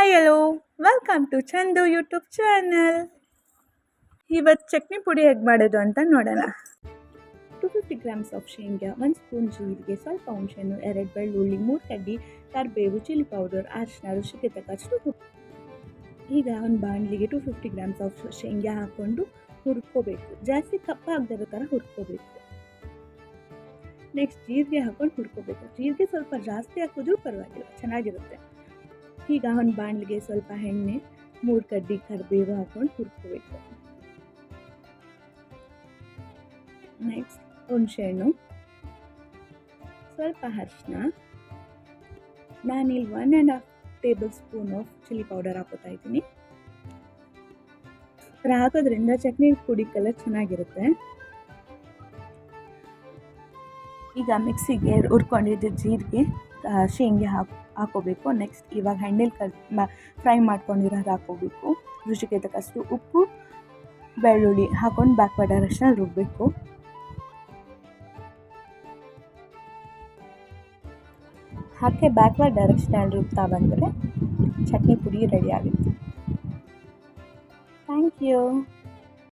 Hi hello welcome to Chandu YouTube channel. ಇವತ್ತು ಚಟ್ನಿ ಪುಡಿ ಹೇಗೆ ಮಾಡೋದು ಅಂತ ನೋಡೋಣ. 250 ಗ್ರಾಮ್ಸ್ ಆಫ್ ಶೇಂಗಾ, 1 ಸ್ಪೂನ್ ಜೀರಿಗೆ, ಸ್ವಲ್ಪ ಹುಣಸೆಹಣ್ಣು, 2 ಬೆಳ್ಳುಳ್ಳಿ, 3 ಕಡ್ಡಿ ಕರಿಬೇವು, ಚಿಲ್ಲಿ ಪೌಡರ್, ಅರಿಶಿನ, ರುಚಿಗೆ ತಕ್ಕಷ್ಟು ಉಪ್ಪು. ಈಗ ಒಂದು ಬಾಣಲಿಗೆ 250 ಗ್ರಾಮ್ಸ್ ಆಫ್ ಶೇಂಗಾ ಹಾಕ್ಕೊಂಡು ಹುರ್ಕೋಬೇಕು. ಜಾಸ್ತಿ ಕಪ್ಪಾಗದಿರೋ ಥರ ಹುರ್ಕೋಬೇಕು. ನೆಕ್ಸ್ಟ್ ಜೀರಿಗೆ ಹಾಕ್ಕೊಂಡು ಹುರ್ಕೋಬೇಕು. ಜೀರಿಗೆ ಸ್ವಲ್ಪ ಜಾಸ್ತಿ ಹಾಕಿದ್ರೂ ಪರವಾಗಿಲ್ಲ, ಚೆನ್ನಾಗಿರುತ್ತೆ. ಈಗ ಒಂದು ಬಾಣಲಿಗೆ ಸ್ವಲ್ಪ ಎಣ್ಣೆ, 3 ಕಡ್ಡಿ ಕರಿಬೇವು ಹಾಕ್ಕೊಂಡು ಹುರ್ಕೋಬೇಕು. ನೆಕ್ಸ್ಟ್ ಹುಣಸೆಹಣ್ಣು, ಸ್ವಲ್ಪ ಅರಿಶಿನ, ನಾನಿಲ್ಲಿ 1.5 table spoon of chilli powder ಹಾಕೋತಾ ಇದ್ದೀನಿ. ಹಾಕೋದ್ರಿಂದ ಚಟ್ನಿ ಪುಡಿ ಕಲರ್ ಚೆನ್ನಾಗಿರುತ್ತೆ. ಈಗ ಮಿಕ್ಸಿಗೆ ಹುರ್ಕೊಂಡಿದ್ದು ಜೀರಿಗೆ, ಶೇಂಗಾ ಹಾಕೋಬೇಕು. ನೆಕ್ಸ್ಟ್ ಇವಾಗ ಎಣ್ಣೆಲಿ ಫ್ರೈ ಮಾಡ್ಕೊಂಡಿರೋದು ಹಾಕೋಬೇಕು. ರುಚಿಗೆ ತಕ್ಕಷ್ಟು ಉಪ್ಪು, ಬೆಳ್ಳುಳ್ಳಿ ಹಾಕೊಂಡು ಬ್ಯಾಕ್ವರ್ಡ್ ಅರಿಶಿನ ರುಬ್ಬಬೇಕು. ಹಾಗೆ ಬ್ಯಾಕ್ವರ್ಡ್ ಡೈರೆಕ್ಷನ್ ರುಬ್ತಾ ಬಂದರೆ ಚಟ್ನಿ ಪುಡಿ ರೆಡಿ ಆಗುತ್ತೆ. Thank you.